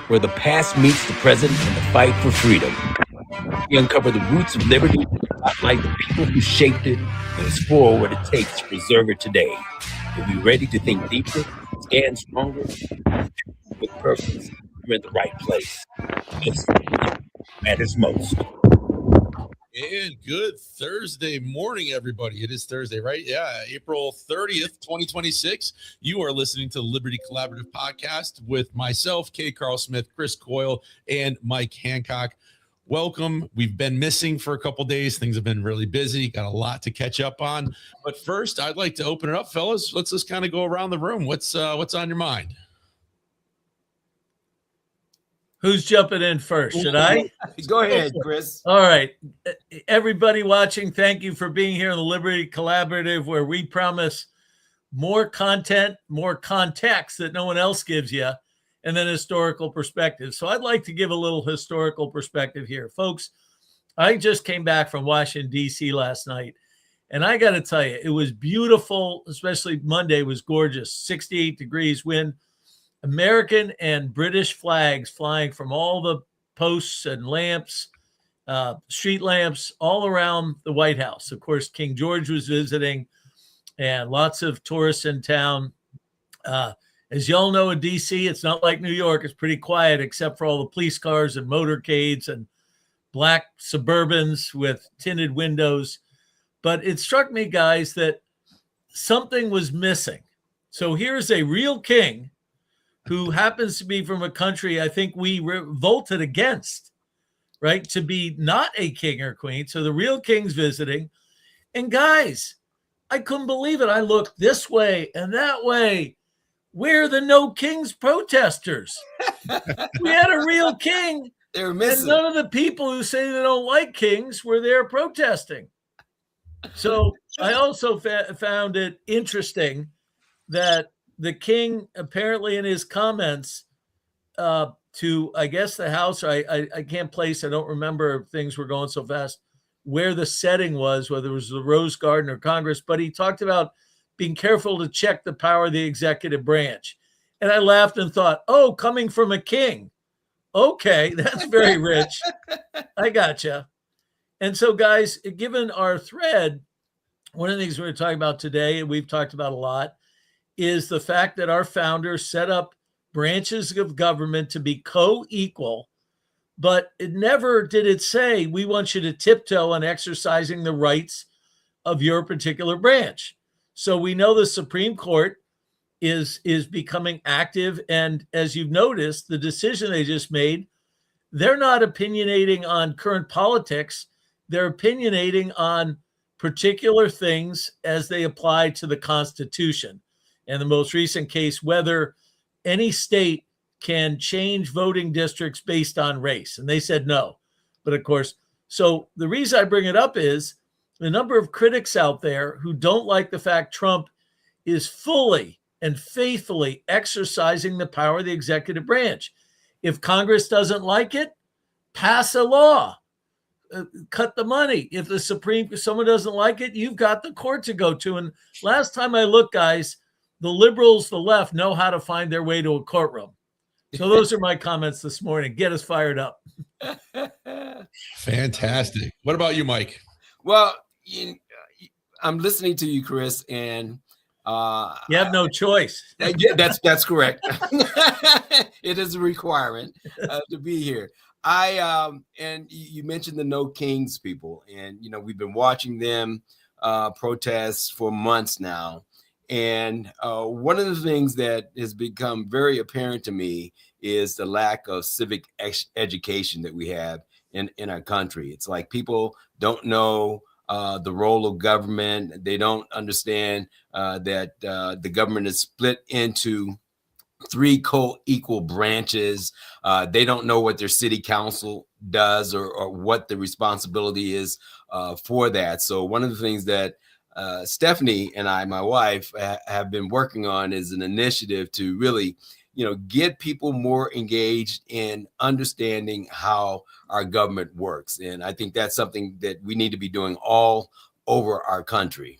where the past meets the present and the fight for freedom. We uncover the roots of liberty, spotlight the people who shaped it, and explore what it takes to preserve it today. If you're ready to think deeper, stand stronger, with purpose, you're in the right place. This matters most. And good Thursday morning, everybody. It is Thursday, right? Yeah, April 30th, 2026. You are listening to the Liberty Collaborative Podcast with myself, K. Carl Smith, Chris Coyle, and Mike Hancock. Welcome. We've been missing for a couple days. Things have been really busy. Got a lot to catch up on. But first, I'd like to open it up, fellas. Let's just kind of go around the room. What's on your mind? Who's jumping in first? Should I? Go ahead, Chris. All right. Everybody watching, thank you for being here on the Liberty Collaborative, where we promise more content, more context that no one else gives you, and then historical perspective. So I'd like to give a little historical perspective here. Folks, I just came back from Washington, D.C. last night, and I got to tell you, it was beautiful, especially Monday was gorgeous, 68 degrees wind. American and British flags flying from all the posts and lamps, street lamps all around the White House. Of course, King George was visiting and lots of tourists in town. As y'all know, in D.C., it's not like New York. It's pretty quiet except for all the police cars and motorcades and black Suburbans with tinted windows. But it struck me, guys, that something was missing. So here's a real king who happens to be from a country I think we revolted against, right? To be not a king or queen. So the real king's visiting. And guys, I couldn't believe it. I looked this way and that way. Where are the no kings protesters? We had a real king. They're missing. And none of the people who say they don't like kings were there protesting. So I also found it interesting that the king apparently in his comments to, I guess, the House, I can't place, I don't remember, things were going so fast, where the setting was, whether it was the Rose Garden or Congress, but he talked about being careful to check the power of the executive branch. And I laughed and thought, oh, coming from a king. Okay, that's very rich. I gotcha. And so, guys, given our thread, one of the things we're talking about today, and we've talked about a lot, is the fact that our founders set up branches of government to be co-equal, but it never did it say, we want you to tiptoe on exercising the rights of your particular branch. So we know the Supreme Court is becoming active. And as you've noticed, the decision they just made, they're not opinionating on current politics. They're opinionating on particular things as they apply to the Constitution. And the most recent case, whether any state can change voting districts based on race. And they said no. But of course, so the reason I bring it up is the number of critics out there who don't like the fact Trump is fully and faithfully exercising the power of the executive branch. If Congress doesn't like it, pass a law, cut the money. If someone doesn't like it, you've got the court to go to. And last time I looked, guys, the liberals, the left, know how to find their way to a courtroom. So those are my comments this morning. Get us fired up. Fantastic. What about you, Mike? Well, I'm listening to you, Chris, and you have no choice. Yeah, that's correct. It is a requirement to be here. And you mentioned the No Kings people, and we've been watching them protest for months now. And one of the things that has become very apparent to me is the lack of civic education that we have in our country. It's like people don't know the role of government. They don't understand that the government is split into three co-equal branches. They don't know what their city council does or what the responsibility is for that. So one of the things that Stephanie and I, my wife, have been working on is an initiative to really, get people more engaged in understanding how our government works. And I think that's something that we need to be doing all over our country.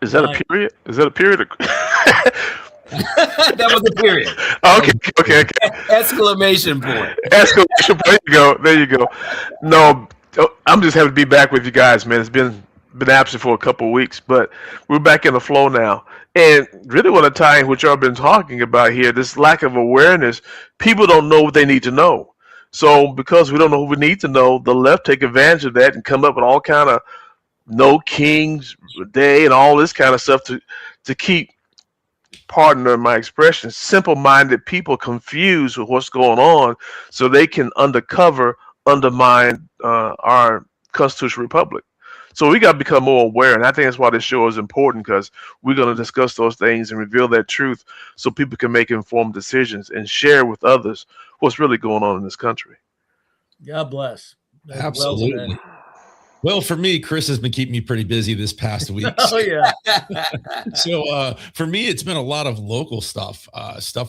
Is that a period? Is that a period? That was a period. Okay. Exclamation point. Exclamation point. There you go. No, I'm just happy to be back with you guys, man. It's been absent for a couple of weeks, but we're back in the flow now. And really want to tie in what y'all been talking about here, this lack of awareness. People don't know what they need to know. So because we don't know what we need to know, the left take advantage of that and come up with all kind of no kings day and all this kind of stuff to keep, pardon my expression, simple-minded people confused with what's going on so they can undermine our constitutional republic. So we got to become more aware, and I think that's why this show is important, because we're going to discuss those things and reveal that truth so people can make informed decisions and share with others what's really going on in this country. God bless. That's Absolutely. Well, for me, Chris has been keeping me pretty busy this past week. Oh, yeah. So for me, it's been a lot of local stuff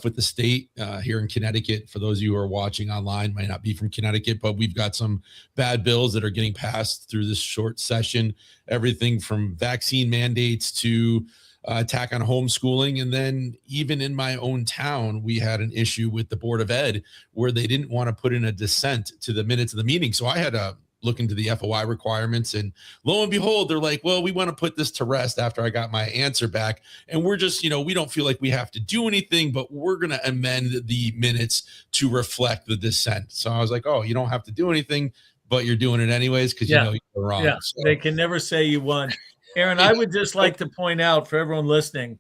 with the state here in Connecticut. For those of you who are watching online, might not be from Connecticut, but we've got some bad bills that are getting passed through this short session. Everything from vaccine mandates to attack on homeschooling. And then even in my own town, we had an issue with the Board of Ed where they didn't want to put in a dissent to the minutes of the meeting. So I had to look into the FOI requirements, and lo and behold, they're like, well, we want to put this to rest after I got my answer back. And we're just, we don't feel like we have to do anything, but we're going to amend the minutes to reflect the dissent. So I was like, oh, you don't have to do anything, but you're doing it anyways because you know you're wrong. Yeah, so they can never say you won. Aaron, I would just like to point out for everyone listening,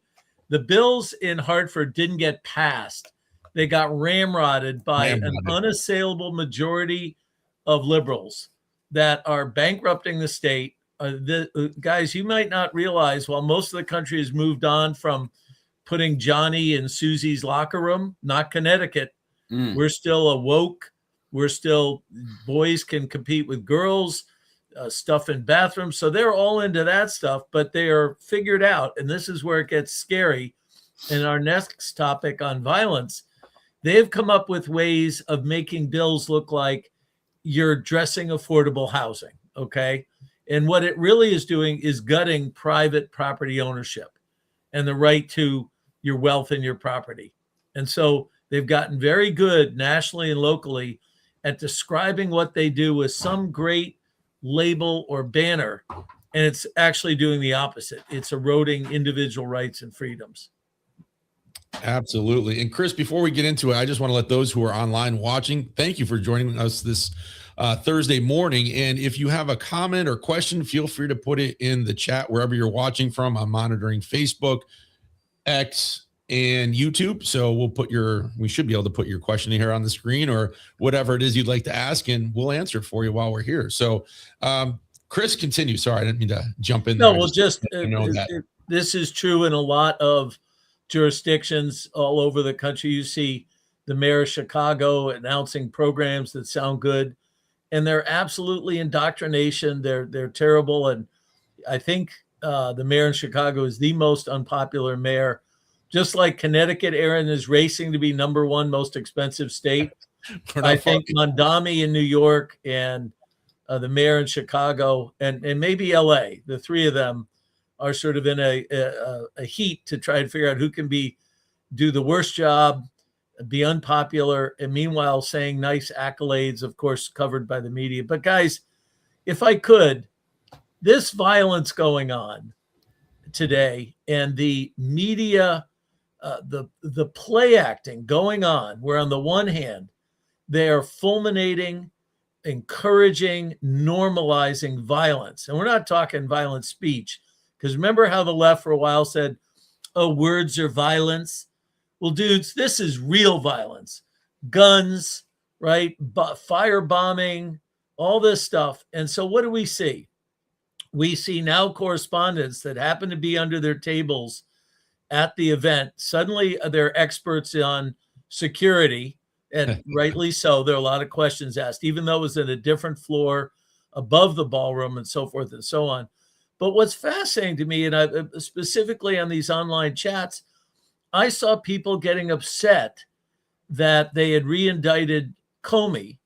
the bills in Hartford didn't get passed. They got ramrodded by an unassailable majority of liberals that are bankrupting the state. Guys, you might not realize, while most of the country has moved on from putting Johnny in Susie's locker room, not Connecticut. We're still awoke. We're still, boys can compete with girls, stuff in bathrooms. So they're all into that stuff, but they are figured out. And this is where it gets scary. In our next topic on violence, they've come up with ways of making bills look like you're addressing affordable housing, okay? And what it really is doing is gutting private property ownership and the right to your wealth and your property. And so they've gotten very good nationally and locally at describing what they do with some great label or banner, and it's actually doing the opposite. It's eroding individual rights and freedoms. Absolutely. And Chris, before we get into it, I just want to let those who are online watching, thank you for joining us this Thursday morning. And if you have a comment or question, feel free to put it in the chat wherever you're watching from. I'm monitoring Facebook, X, and YouTube. So we should be able to put your question in here on the screen or whatever it is you'd like to ask, and we'll answer it for you while we're here. So Chris, continue. Sorry, I didn't mean to jump in there. No, well, this is true in a lot of jurisdictions all over the country. You see the mayor of Chicago announcing programs that sound good, and they're absolutely indoctrination. They're terrible. And I think the mayor in Chicago is the most unpopular mayor, just like Connecticut. Aaron is racing to be #1 most expensive state. I think Mondami in New York and the mayor in Chicago and maybe LA, the three of them are sort of in a heat to try and figure out who can do the worst job, be unpopular, and meanwhile saying nice accolades, of course, covered by the media. But guys, if I could, this violence going on today and the media, the play acting going on, where on the one hand, they are fulminating, encouraging, normalizing violence. And we're not talking violent speech, because remember how the left for a while said, oh, words are violence. Well, dudes, this is real violence. Guns, right? Firebombing, all this stuff. And so what do we see? We see now correspondents that happen to be under their tables at the event. Suddenly they're experts on security, and rightly so. There are a lot of questions asked, even though it was in a different floor above the ballroom and so forth and so on. But what's fascinating to me, and I, specifically on these online chats, I saw people getting upset that they had re-indicted Comey,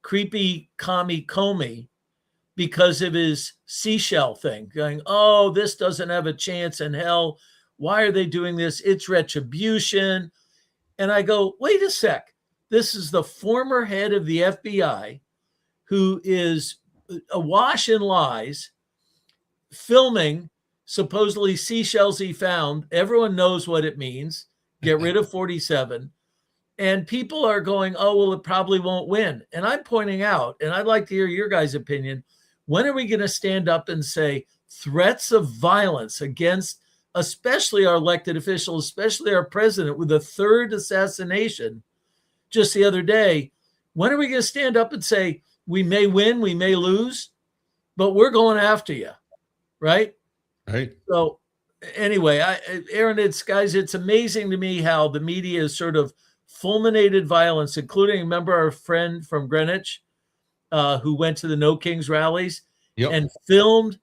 creepy commie Comey, because of his seashell thing, going, oh, this doesn't have a chance in hell. Why are they doing this? It's retribution. And I go, wait a sec. This is the former head of the FBI who is awash in lies, filming supposedly seashells he found. Everyone knows what it means. Get rid of 47. And people are going, oh, well, it probably won't win. And I'm pointing out, and I'd like to hear your guys' opinion, when are we going to stand up and say threats of violence against especially our elected officials, especially our president with a third assassination just the other day? When are we going to stand up and say, we may win, we may lose, but we're going after you, right? Right. So anyway, Aaron, it's amazing to me how the media has sort of fulminated violence, including, remember our friend from Greenwich who went to the No Kings rallies and filmed,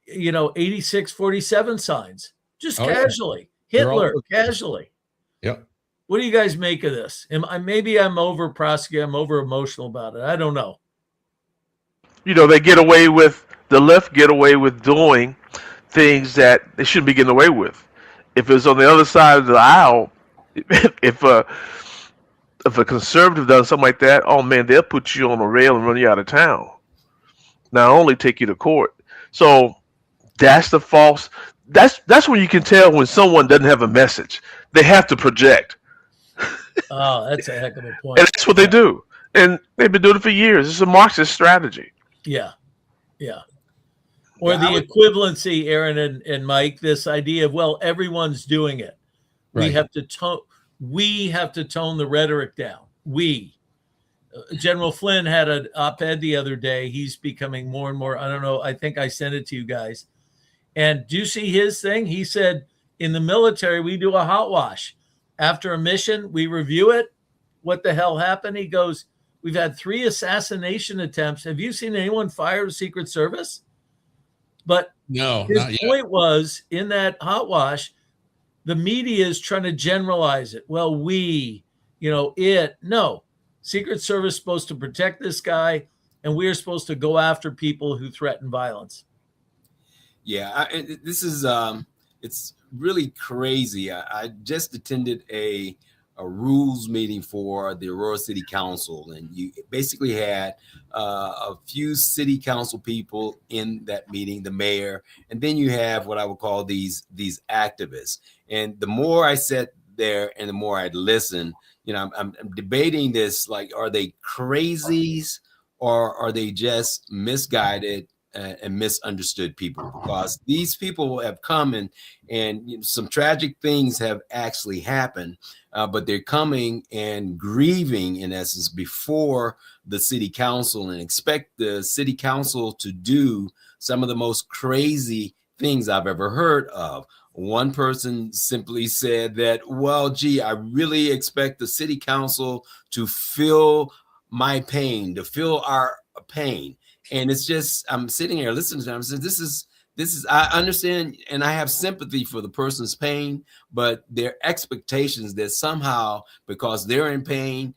8647 signs, just casually. Yeah. Hitler, casually. Yep. What do you guys make of this? Maybe I'm over prosecuting, I'm over emotional about it. I don't know. They get away with, the left get away with doing things that they shouldn't be getting away with. If it's on the other side of the aisle, if a conservative does something like that, oh man, they'll put you on a rail and run you out of town. Not only take you to court. So that's the false. That's when you can tell when someone doesn't have a message. They have to project. Oh, that's a heck of a point. And that's what they do. And they've been doing it for years. It's a Marxist strategy. Yeah. Or the equivalency, Aaron and Mike, this idea of, well, everyone's doing it. Right. We have to tone the rhetoric down. General Flynn had an op-ed the other day. He's becoming more and more, I don't know, I think I sent it to you guys. And do you see his thing? He said, in the military, we do a hot wash. After a mission, we review it. What the hell happened? He goes, we've had 3 assassination attempts. Have you seen anyone fire the Secret Service? But no, his point was, in that hot wash, the media is trying to generalize it. Well, no. Secret Service is supposed to protect this guy, and we are supposed to go after people who threaten violence. Yeah, this is it's really crazy. I just attended a rules meeting for the Aurora City Council, and you basically had a few city council people in that meeting, the mayor, and then you have what I would call these activists. And the more I sat there and the more I'd listen, I'm debating this, like, are they crazies or are they just misguided and misunderstood people? Because these people have come and some tragic things have actually happened, but they're coming and grieving, in essence, before the city council, and expect the city council to do some of the most crazy things I've ever heard of. One person simply said that, well, gee, I really expect the city council to feel my pain, to feel our pain. And it's just, I'm sitting here listening to them. I'm saying, this is, I understand and I have sympathy for the person's pain, but their expectations that somehow, because they're in pain,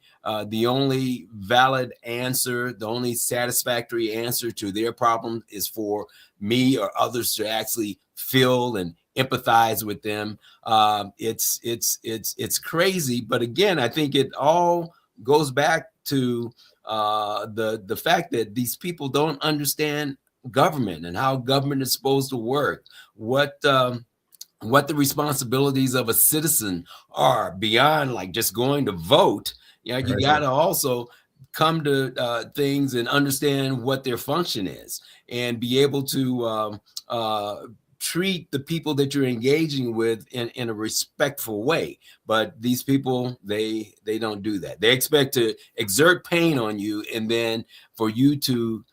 the only valid answer, the only satisfactory answer to their problem is for me or others to actually feel and empathize with them. It's crazy. But again, I think it all goes back to the fact that these people don't understand government and how government is supposed to work, what the responsibilities of a citizen are beyond like just going to vote. You got to also come to things and understand what their function is and be able to treat the people that you're engaging with in a respectful way. But these people, they don't do that. They expect to exert pain on you and then for you to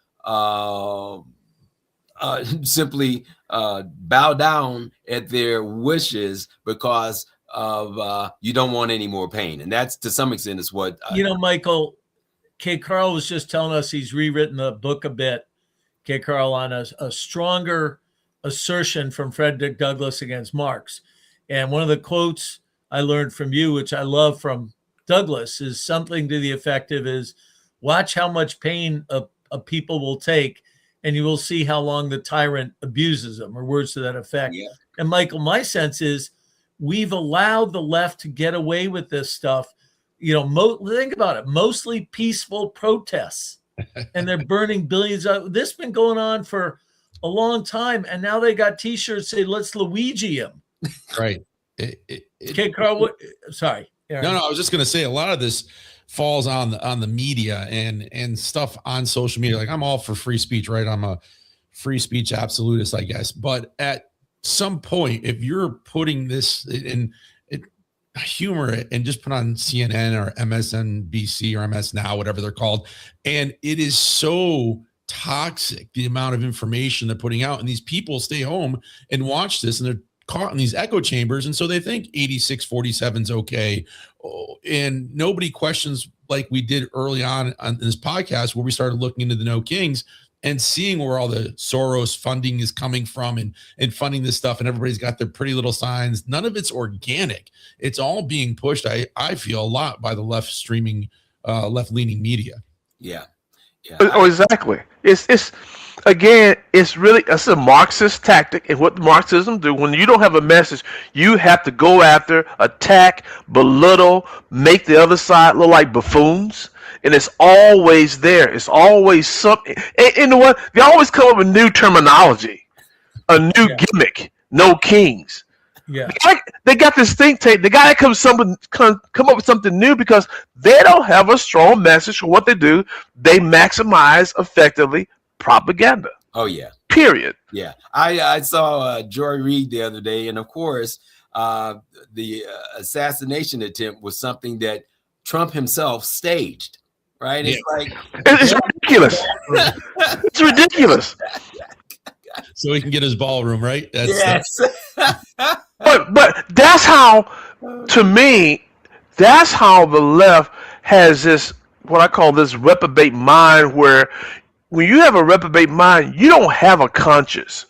simply bow down at their wishes because of you don't want any more pain. And that's, to some extent, is what Michael, K. Carl was just telling us he's rewritten the book a bit, K. Carl, on a stronger assertion from Frederick Douglass against Marx. And one of the quotes I learned from you, which I love from Douglass, is something to the effect of is, watch how much pain a people will take, and you will see how long the tyrant abuses them, or words to that effect. Yeah. And Michael, my sense is we've allowed the left to get away with this stuff. Think about it, mostly peaceful protests, and they're burning billions. This has been going on for a long time, and now they got T-shirts say "Let's Luigi him." Right. Okay, Carl. Sorry. Aaron. No, I was just going to say a lot of this falls on the media and stuff on social media. Like, I'm all for free speech, right? I'm a free speech absolutist, I guess. But at some point, if you're putting this in humor it and just put on CNN or MSNBC or MS Now, whatever they're called, and it is so toxic, the amount of information they're putting out, and these people stay home and watch this, and they're caught in these echo chambers, and so they think 86-47 is okay, and nobody questions, like we did early on this podcast, where we started looking into the No Kings and seeing where all the Soros funding is coming from and funding this stuff, and everybody's got their pretty little signs. None of it's organic. It's all being pushed, I feel, a lot by the left-leaning media. Yeah. Oh, exactly. It's again, it's a Marxist tactic, and what Marxism do when you don't have a message, you have to go after, attack, belittle, make the other side look like buffoons, and it's always there. It's always something. And you know what? They always come up with new terminology, a new gimmick. No Kings. Yeah, they got this think tank. They got to come up with something new because they don't have a strong message for what they do. They maximize effectively propaganda. Oh yeah. Period. Yeah. I saw Joy Reid the other day, and of course, the assassination attempt was something that Trump himself staged. Right? Yeah. It's like It's ridiculous. It's ridiculous. So he can get his ballroom, right? yes. But that's how, to me, that's how the left has this, what I call this reprobate mind, where when you have a reprobate mind, you don't have a conscience.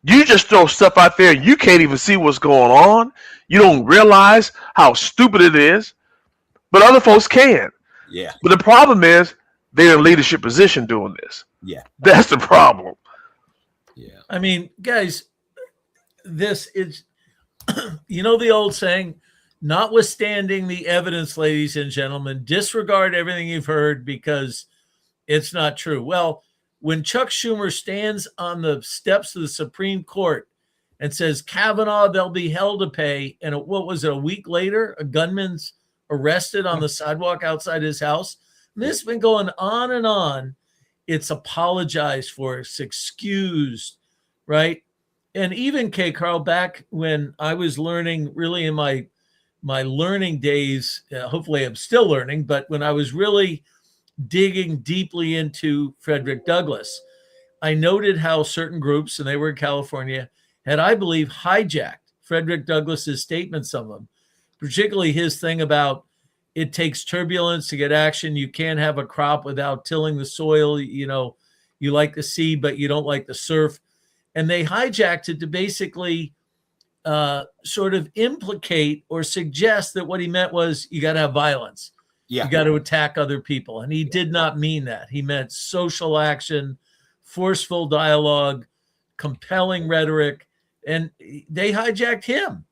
You just throw stuff out there. You can't even see what's going on. You don't realize how stupid it is, but other folks can. Yeah. But the problem is they're in a leadership position doing this. Yeah. That's the problem. Yeah. I mean, guys, this is, the old saying, notwithstanding the evidence, ladies and gentlemen, disregard everything you've heard because it's not true. Well, when Chuck Schumer stands on the steps of the Supreme Court and says, Kavanaugh, they'll be hell to pay, and what was it, a week later, a gunman's arrested on the sidewalk outside his house. And this has been going on and on. It's apologized for, it's excused, right? And even, Carl, back when I was learning, really in my learning days, hopefully I'm still learning, but when I was really digging deeply into Frederick Douglass, I noted how certain groups, and they were in California, had, I believe, hijacked Frederick Douglass's statements, some of them, particularly his thing about it takes turbulence to get action. You can't have a crop without tilling the soil. You like the sea, but you don't like the surf. And they hijacked it to basically sort of implicate or suggest that what he meant was you got to have violence. Yeah. You got to attack other people. And he did not mean that. He meant social action, forceful dialogue, compelling rhetoric, and they hijacked him.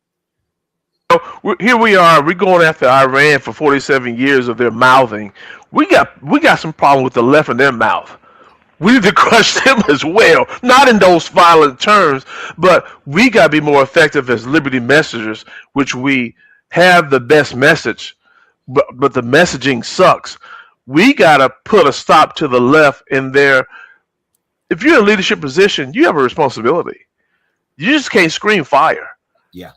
Here we are. We're going after Iran for 47 years of their mouthing. We got some problem with the left in their mouth. We need to crush them as well. Not in those violent terms, but we got to be more effective as liberty messengers, which we have the best message, but the messaging sucks. We got to put a stop to the left in their. If you're in a leadership position, you have a responsibility. You just can't scream fire. Yeah.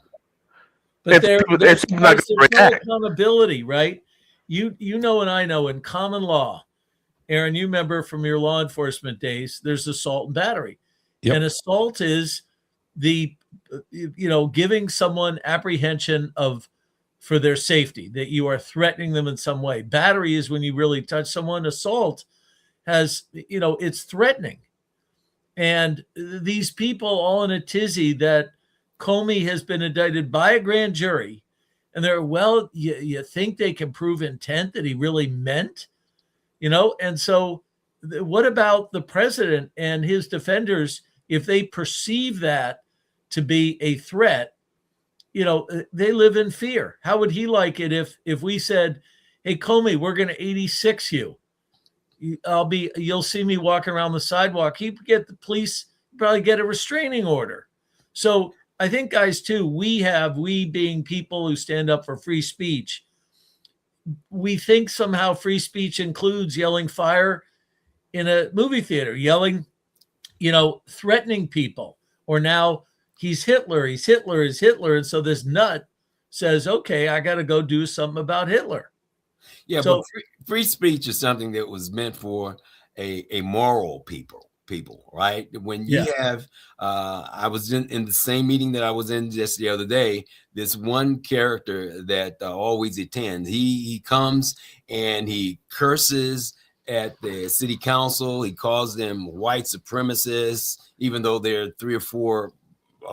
But there's no react. accountability, right? You know, and I know in common law, Aaron, you remember from your law enforcement days, there's assault and battery. Yep. And assault is the, giving someone apprehension for their safety, that you are threatening them in some way. Battery is when you really touch someone. Assault has, it's threatening. And these people all in a tizzy that Comey has been indicted by a grand jury, and they're, you think they can prove intent that he really meant, and so what about the president and his defenders if they perceive that to be a threat, they live in fear. How would he like it if we said, hey, Comey, we're going to 86 you. You'll see me walking around the sidewalk. He'd get the police, probably get a restraining order. So I think, guys, too, we being people who stand up for free speech, we think somehow free speech includes yelling fire in a movie theater, yelling, threatening people, or now he's Hitler. And so this nut says, okay, I got to go do something about Hitler. Yeah, so, but free speech is something that was meant for a moral people, right? When you have, I was in the same meeting that I was in just the other day, this one character that always attends, he comes and he curses at the city council. He calls them white supremacists, even though there are 3 or 4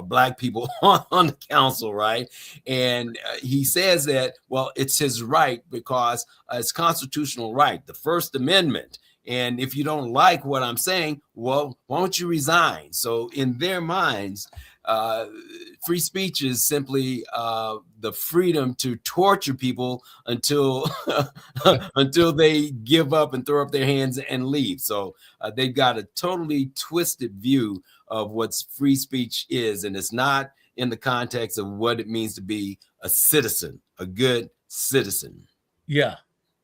Black people on the council, right? And he says that, well, it's his right because it's constitutional right, the First Amendment. And if you don't like what I'm saying, well, why don't you resign? So in their minds, free speech is simply the freedom to torture people until until they give up and throw up their hands and leave. So they've got a totally twisted view of what free speech is, and it's not in the context of what it means to be a citizen, a good citizen. Yeah.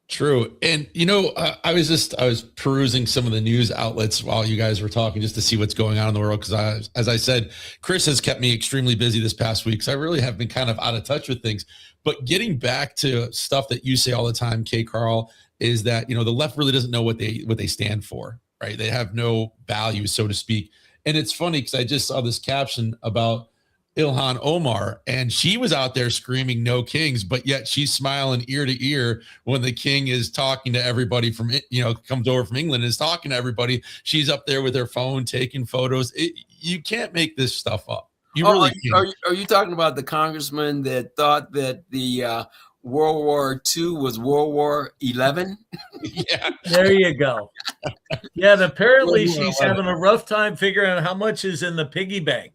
True. And, I was perusing some of the news outlets while you guys were talking just to see what's going on in the world. Because as I said, Chris has kept me extremely busy this past week. So I really have been kind of out of touch with things. But getting back to stuff that you say all the time, K. Carl, is that, the left really doesn't know what they stand for, right? They have no value, so to speak. And it's funny because I just saw this caption about Ilhan Omar, and she was out there screaming no kings, but yet she's smiling ear to ear when the king is talking to everybody from, comes over from England and is talking to everybody. She's up there with her phone taking photos. You can't make this stuff up. You really can't. Are you talking about the congressman that thought that the World War II was World War 11? Yeah. There you go. Yeah, and apparently she's having a rough time figuring out how much is in the piggy bank.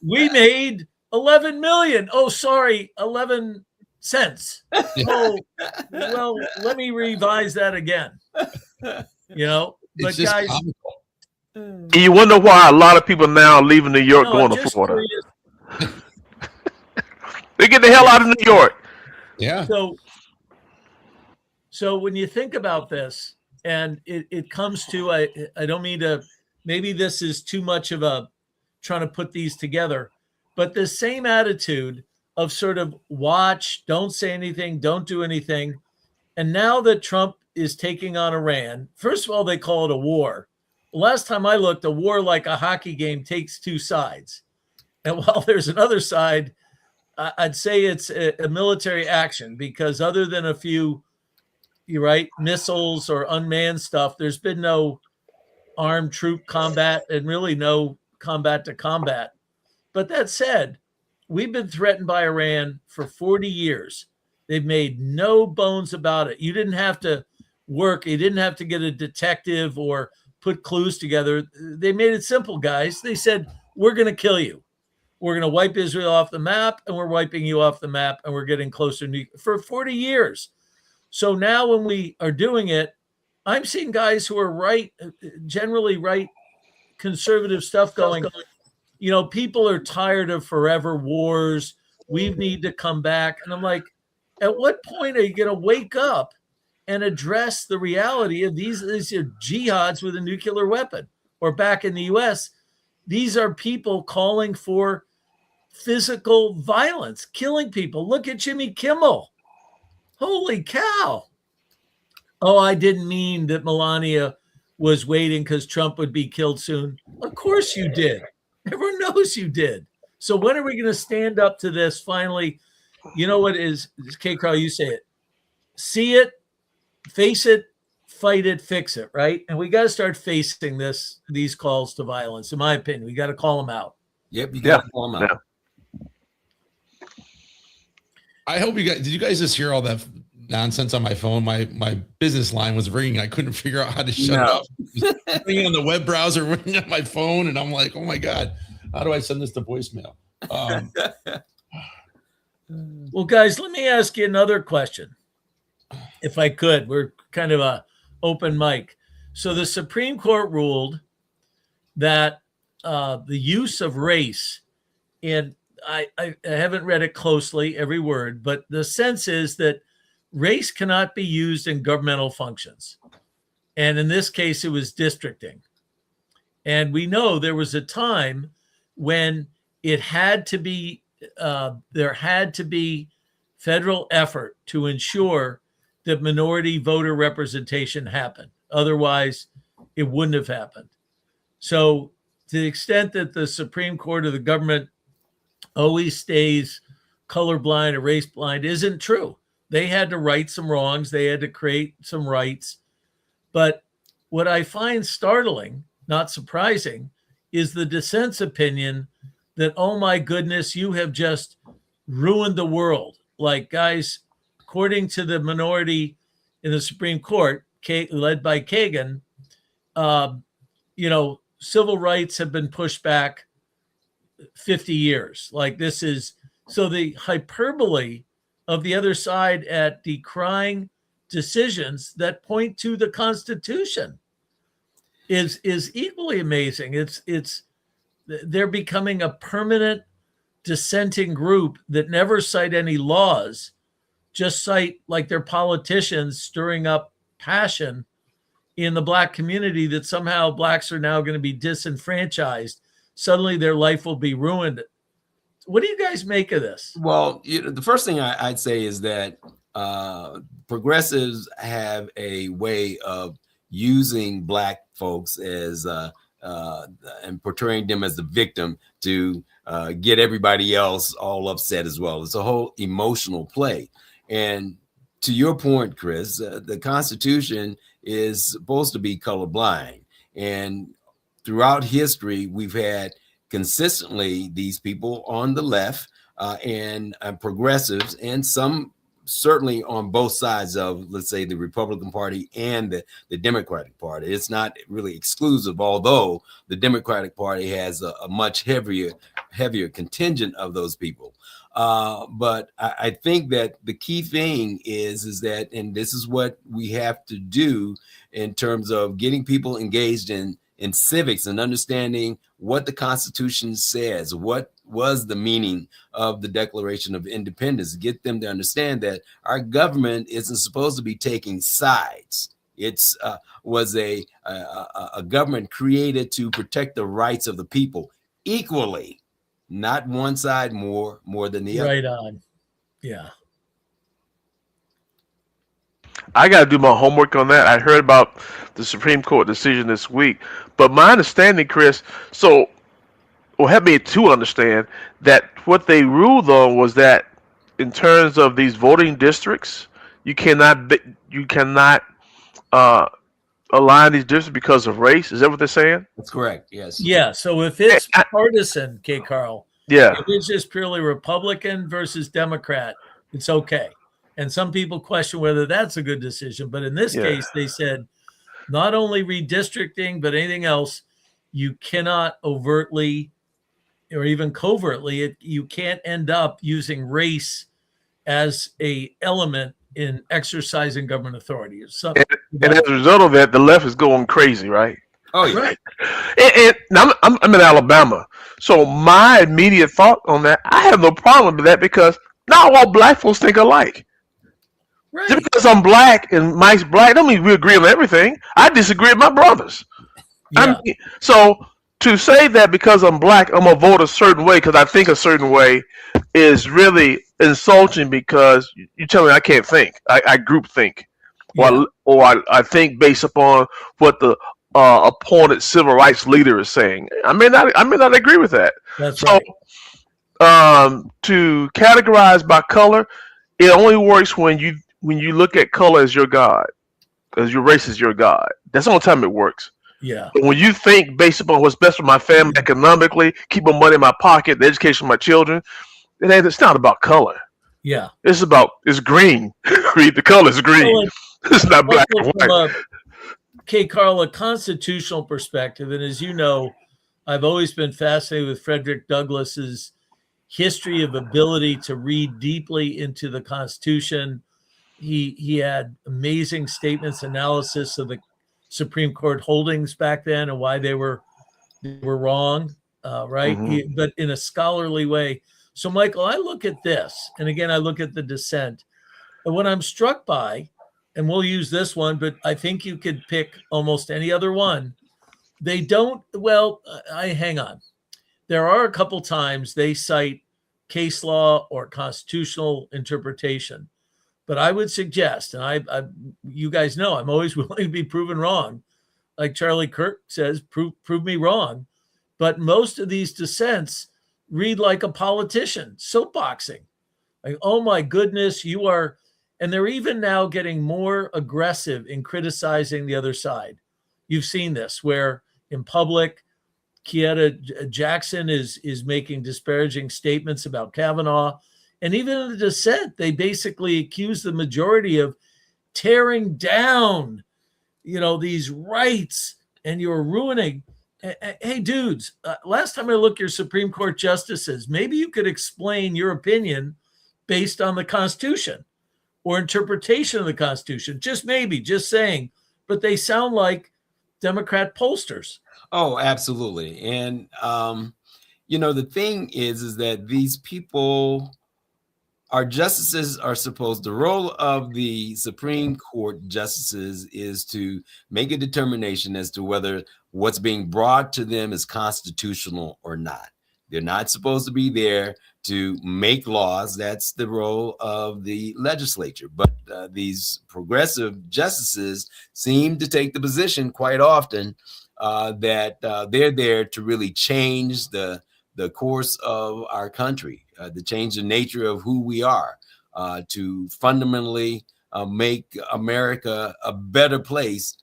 We made 11 million. Oh, sorry, 11 cents. Oh, well, let me revise that again. But guys, comical. You wonder why a lot of people now are leaving New York going to Florida. They get the hell out of New York. Yeah. So when you think about this, and it comes to, I don't mean to, maybe this is too much of a trying to put these together, but the same attitude of sort of watch, don't say anything, don't do anything. And now that Trump is taking on Iran, first of all, they call it a war. Last time I looked, a war like a hockey game takes 2 sides. And while there's another side, I'd say it's a military action, because other than a few, missiles or unmanned stuff, there's been no armed troop combat and really no combat to combat. But that said, we've been threatened by Iran for 40 years. They've made no bones about it. You didn't have to work. You didn't have to get a detective or put clues together. They made it simple, guys. They said, we're going to kill you. We're going to wipe Israel off the map, and we're wiping you off the map, and we're getting closer for 40 years. So now when we are doing it, I'm seeing guys who are right, generally right, conservative stuff going, people are tired of forever wars. We need to come back. And I'm like, at what point are you going to wake up and address the reality of these are jihads with a nuclear weapon? Or back in the U.S., these are people calling for physical violence, killing people. Look at Jimmy Kimmel. Holy cow. Oh, I didn't mean that Melania was waiting because Trump would be killed soon. Of course you did. Everyone knows you did. So when are we going to stand up to this finally? You know what is, K. Carl, you say it. See it, face it, fight it, fix it, right? And we got to start facing these calls to violence. In my opinion, we got to call them out. Yep, you got to call them out. Yeah. I hope did you guys just hear all that nonsense on my phone? My business line was ringing. I couldn't figure out how to shut it off. Ringing on the web browser, ringing on my phone, and I'm like, oh my God. How do I send this to voicemail? Well, guys, let me ask you another question, if I could. We're kind of a open mic. So the Supreme Court ruled that the use of race, and I haven't read it closely, every word, but the sense is that race cannot be used in governmental functions. And in this case, it was districting. And we know there was a time when it had to be, there had to be federal effort to ensure that minority voter representation happened. Otherwise, it wouldn't have happened. So to the extent that the Supreme Court of the government always stays colorblind or race blind isn't true. They had to right some wrongs. They had to create some rights. But what I find startling, not surprising, is the dissent's opinion that, oh my goodness, you have just ruined the world. Like, guys, according to the minority in the Supreme Court, led by Kagan, civil rights have been pushed back 50 years. Like, this is, so the hyperbole of the other side at decrying decisions that point to the Constitution is equally amazing. It's they're becoming a permanent dissenting group that never cite any laws, just cite like their politicians stirring up passion in the Black community that somehow Blacks are now going to be disenfranchised. Suddenly their life will be ruined. What do you guys make of this? Well, the first thing I'd say is that progressives have a way of using Black folks as and portraying them as the victim to get everybody else all upset as well. It's a whole emotional play. And to your point, Chris, the Constitution is supposed to be colorblind. And throughout history, we've had consistently these people on the left and progressives, and some certainly on both sides of, let's say, the Republican Party and the Democratic Party. It's not really exclusive, although the Democratic Party has a much heavier contingent of those people. But I think that the key thing is that, and this is what we have to do in terms of getting people engaged in civics and understanding what the Constitution says, what was the meaning of the Declaration of Independence, get them to understand that our government isn't supposed to be taking sides. It's was a government created to protect the rights of the people equally, not one side more than the other. Right on. Yeah. I got to do my homework on that. I heard about the Supreme Court decision this week, but my understanding, Chris, help me to understand that what they ruled on was that in terms of these voting districts, you cannot align these districts because of race. Is that what they're saying? That's correct. Yes. Yeah. So if it's partisan, Carl, yeah, if it's just purely Republican versus Democrat, it's okay. And some people question whether that's a good decision. But in this case, they said not only redistricting, but anything else, you cannot overtly or even covertly, you can't end up using race as a element in exercising government authority. And as a result of that, the left is going crazy, right? Oh, yeah. Right. And I'm in Alabama. So my immediate thought on that, I have no problem with that because not all Black folks think alike. Right. Just because I'm Black and Mike's Black, don't mean we agree on everything. I disagree with my brothers. Yeah. So to say that because I'm Black, I'm going to vote a certain way because I think a certain way is really insulting because you tell me I can't think. I group think. Yeah. Or I think based upon what the appointed civil rights leader is saying. I may not agree with that. That's so, right. To categorize by color, it only works when you look at color as your God, as your race is your God. That's the only time it works. Yeah. But when you think based upon what's best for my family economically, keep my money in my pocket, the education of my children, it's not about color. Yeah. It's green. The color is green. Well, it's not black and white. Carl, a constitutional perspective, and as you know, I've always been fascinated with Frederick Douglass's history of ability to read deeply into the Constitution. He had amazing statements, analysis of the Supreme Court holdings back then and why they were wrong, right? Mhm. But in a scholarly way. So, Michael, I look at this, and again, I look at the dissent. And what I'm struck by, and we'll use this one, but I think you could pick almost any other one. They don't, well, I hang on. There are a couple times they cite case law or constitutional interpretation. But I would suggest, and I you guys know, I'm always willing to be proven wrong. Like Charlie Kirk says, prove me wrong. But most of these dissents read like a politician, soapboxing. Like, oh my goodness, you are, and they're even now getting more aggressive in criticizing the other side. You've seen this where in public, Kieta Jackson is making disparaging statements about Kavanaugh. And even in the dissent, they basically accuse the majority of tearing down, these rights, and you're ruining. Hey, dudes, last time I looked, your Supreme Court justices, maybe you could explain your opinion based on the Constitution or interpretation of the Constitution. Just maybe, just saying. But they sound like Democrat pollsters. Oh, absolutely. And, the thing is that these people, our justices are supposed, the role of the Supreme Court justices is to make a determination as to whether what's being brought to them is constitutional or not. They're not supposed to be there to make laws. That's the role of the legislature. But these progressive justices seem to take the position quite often that they're there to really change the course of our country, to change the nature of who we are, to fundamentally make America a better place,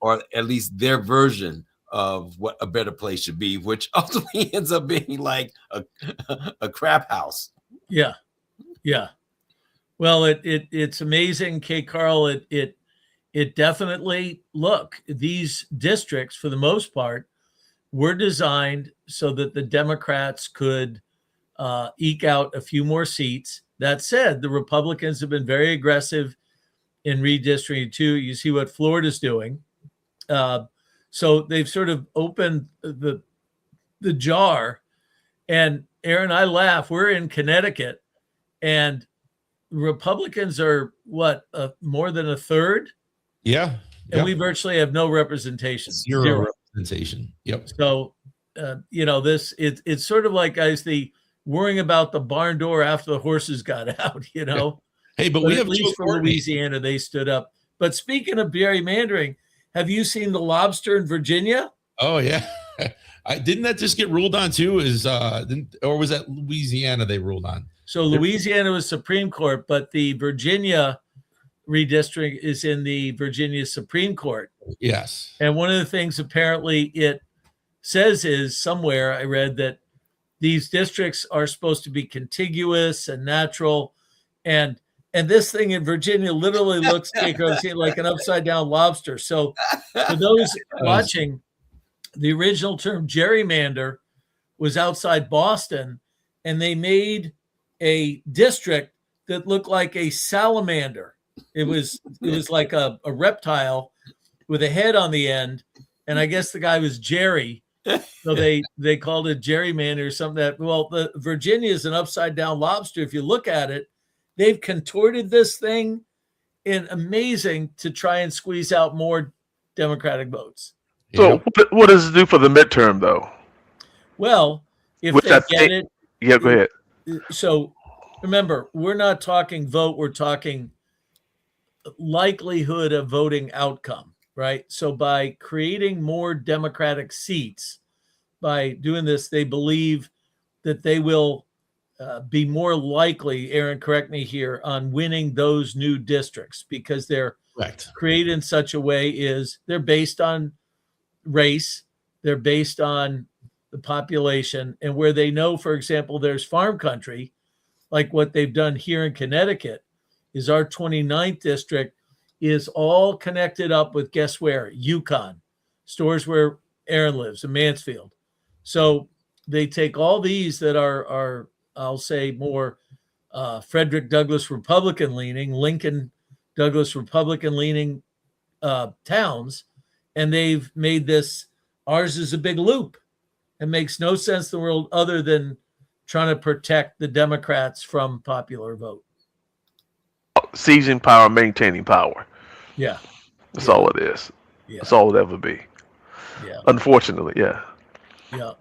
or at least their version of what a better place should be, which ultimately ends up being like a crap house. Yeah. Yeah. Well, it's amazing, K. Carl. It definitely, look, these districts, for the most part, were designed so that the Democrats could eke out a few more seats. That said, the Republicans have been very aggressive in redistricting too. You see what Florida's doing. So they've sort of opened the jar. And Aaron, I laugh. We're in Connecticut, and Republicans are more than a third? Yeah. And we virtually have no representation. Zero representation. Yep. So, it's sort of like, guys, the worrying about the barn door after the horses got out, Hey, but we at have least for Louisiana, they stood up. But speaking of gerrymandering, have you seen the lobster in Virginia? Oh yeah. Didn't that just get ruled on too? Or was that Louisiana they ruled on? So Louisiana was Supreme Court, but the Virginia redistricting is in the Virginia Supreme Court. Yes. And one of the things apparently it says is, somewhere I read, that these districts are supposed to be contiguous and natural. And this thing in Virginia literally looks like an upside down lobster. So for those watching, the original term gerrymander was outside Boston, and they made a district that looked like a salamander. It was like a reptile with a head on the end, and I guess the guy was Jerry, so they called it gerrymander or something. The Virginia is an upside down lobster. If you look at it, they've contorted this thing in amazing to try and squeeze out more Democratic votes. So what does it do for the midterm, though? Well, if Which they I get think- it, Yeah, go ahead. so remember, we're not talking vote, we're talking likelihood of voting outcome, right? So by creating more Democratic seats, by doing this, they believe that they will be more likely, Aaron, correct me here, on winning those new districts, because they're created in such a way is they're based on race, they're based on the population, and where they know, for example, there's farm country, like what they've done here in Connecticut, is our 29th district is all connected up with, guess where? Yukon, stores where Aaron lives in Mansfield. So they take all these that are I'll say more Frederick Douglass Republican leaning, Lincoln Douglas Republican leaning towns, and they've made this, ours is a big loop. It makes no sense in the world other than trying to protect the Democrats from popular vote. Seizing power, maintaining power. Yeah. That's all it is. Yeah. That's all it ever be. Yeah. Unfortunately, yeah. Yeah.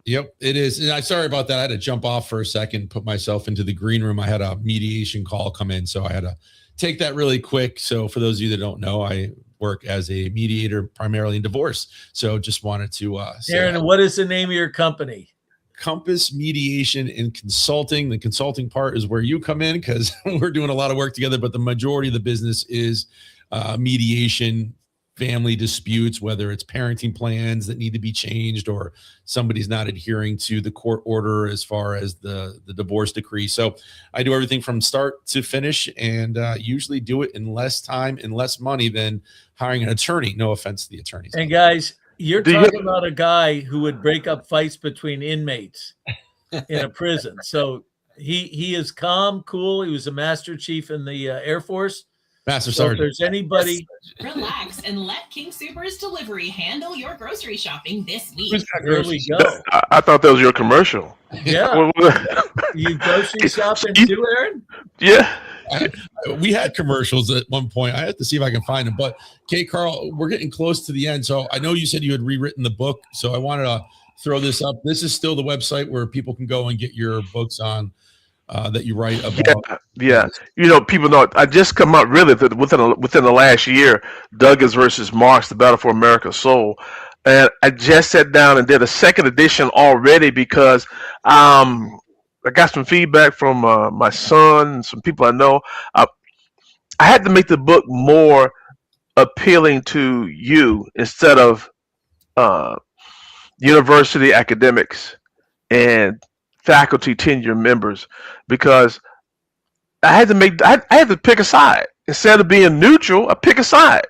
Yep, it is. And I'm sorry about that. I had to jump off for a second, put myself into the green room. I had a mediation call come in, so I had to take that really quick. So for those of you that don't know, I work as a mediator primarily in divorce. So just wanted to say Aaron, that. what is the name of your company? Compass Mediation and Consulting. The consulting part is where you come in because we're doing a lot of work together, but the majority of the business is mediation, family disputes, whether it's parenting plans that need to be changed or somebody's not adhering to the court order as far as the divorce decree. So I do everything from start to finish, and usually do it in less time and less money than hiring an attorney. No offense to the attorneys. And guys, you're Do you- talking about a guy who would break up fights between inmates in a prison. So he is calm, cool. He was a master chief in the Air Force. Master So if Sergeant. there's anybody, Relax and let King Super's delivery handle your grocery shopping this week. Who's got there groceries? we go. I thought that was your commercial. Yeah, you grocery shopping too, Aaron? Yeah. We had commercials at one point. I have to see if I can find them. But Kate, Carl, we're getting close to the end. So I know you said you had rewritten the book. So I wanted to throw this up. This is still the website where people can go and get your books on that you write about. Yeah. You know, people know I just come out really within the last year, Douglas versus Marx, the Battle for America's Soul. And I just sat down and did a second edition already because I got some feedback from my son and some people I know. I had to make the book more appealing to you instead of university academics and faculty tenure members, because I had to pick a side. Instead of being neutral, I pick a side.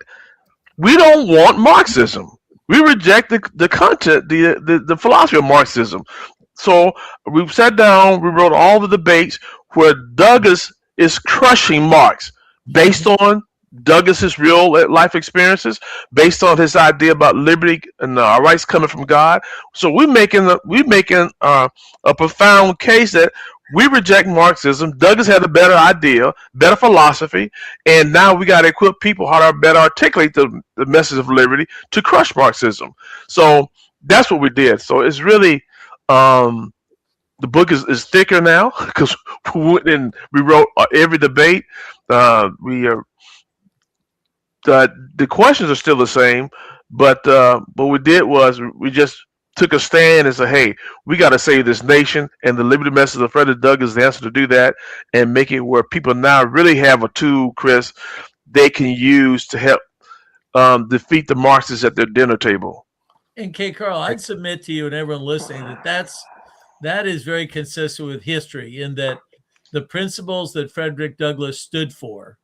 We don't want Marxism. We reject the content, the philosophy of Marxism. So we sat down, we wrote all the debates where Douglas is crushing Marx based on Douglas's real life experiences, based on his idea about liberty and our rights coming from God. So we're making a profound case that we reject Marxism. Douglas had a better idea, better philosophy, and now we got to equip people how to better articulate the message of liberty to crush Marxism. So that's what we did. So it's really the book is thicker now because we went and we wrote every debate. The questions are still the same, but what we did was we just took a stand and said, hey, we got to save this nation, and the liberty message of Frederick Douglass is the answer to do that, and make it where people now really have a tool, Chris, they can use to help defeat the Marxists at their dinner table. And K. Carl, I'd submit to you and everyone listening that is very consistent with history, in that the principles that Frederick Douglass stood for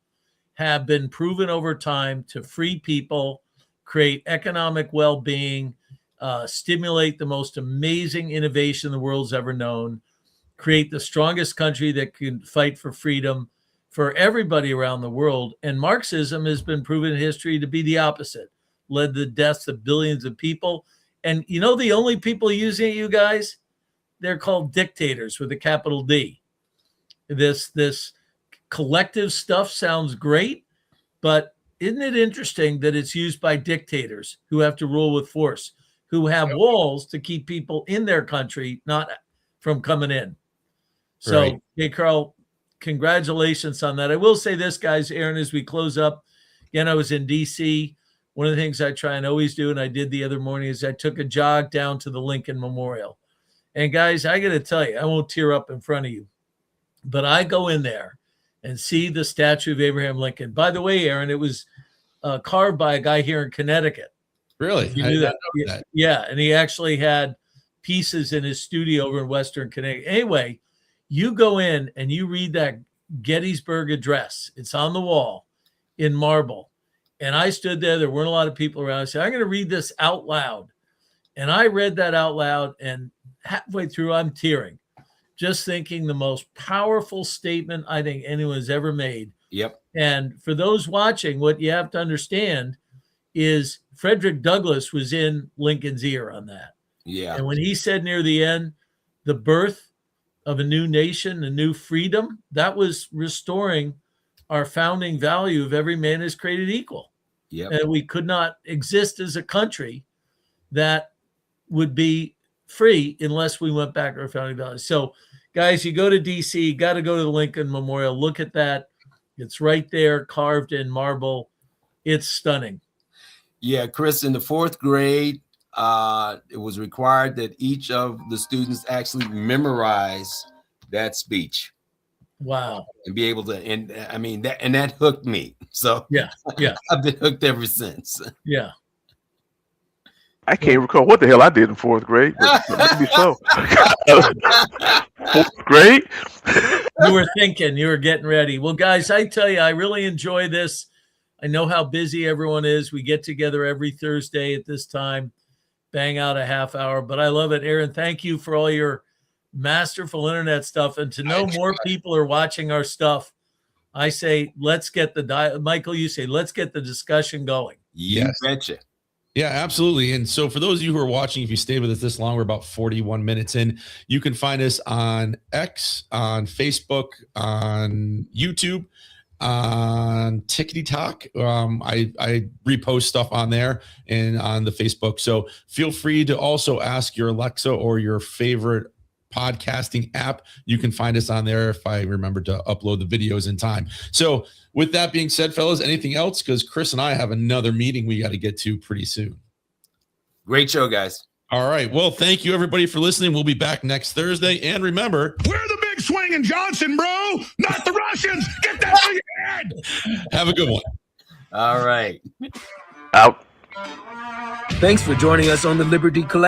have been proven over time to free people, create economic well-being, stimulate the most amazing innovation the world's ever known, create the strongest country that can fight for freedom for everybody around the world. And Marxism has been proven in history to be the opposite, led to the deaths of billions of people. And you know the only people using it, you guys? They're called dictators with a capital D. This collective stuff sounds great, but isn't it interesting that it's used by dictators who have to rule with force, who have walls to keep people in their country, not from coming in? So, Right. Hey, Carl, congratulations on that. I will say this, guys, Aaron, as we close up, again, I was in D.C. One of the things I try and always do, and I did the other morning, is I took a jog down to the Lincoln Memorial. And guys, I got to tell you, I won't tear up in front of you, but I go in there and see the statue of Abraham Lincoln. By the way, Aaron, it was carved by a guy here in Connecticut. Really? You I knew did that? not know that. Yeah, and he actually had pieces in his studio over in Western Connecticut. Anyway, you go in and you read that Gettysburg Address. It's on the wall in marble. And I stood there. There weren't a lot of people around. I said, I'm going to read this out loud. And I read that out loud, and halfway through, I'm tearing, just thinking the most powerful statement I think anyone's ever made. Yep. And for those watching, what you have to understand is Frederick Douglass was in Lincoln's ear on that. Yeah. And when he said near the end, the birth of a new nation, a new freedom, that was restoring our founding value of every man is created equal. Yep. And we could not exist as a country that would be free unless we went back to our founding values. So, guys, you go to DC, you got to go to the Lincoln Memorial. Look at that. It's right there, carved in marble. It's stunning. Yeah, Chris, in the 4th grade, it was required that each of the students actually memorize that speech. Wow. And be able to, and I mean, that hooked me. So Yeah. I've been hooked ever since. Yeah. I can't recall what the hell I did in 4th grade, but maybe so. 4th grade? You were thinking, you were getting ready. Well, guys, I tell you, I really enjoy this. I know how busy everyone is. We get together every Thursday at this time, bang out a half hour, but I love it. Aaron, thank you for all your masterful internet stuff. And to know more people are watching our stuff, I say, let's get Michael, you say, let's get the discussion going. You betcha. Yeah, absolutely. And so for those of you who are watching, if you stay with us this long, we're about 41 minutes in. You can find us on X, on Facebook, on YouTube, on TikTok. I repost stuff on there and on the Facebook. So feel free to also ask your Alexa or your favorite podcasting app. You can find us on there if I remember to upload the videos in time. So with that being said, fellas, anything else? Because Chris and I have another meeting we got to get to pretty soon. Great show, guys. All right. Well, thank you everybody for listening. We'll be back next Thursday. And remember, we're the big swinging Johnson, bro, not the Russians. Get that thing in your head. Have a good one. All right. Out. Thanks for joining us on the Liberty Collaborative.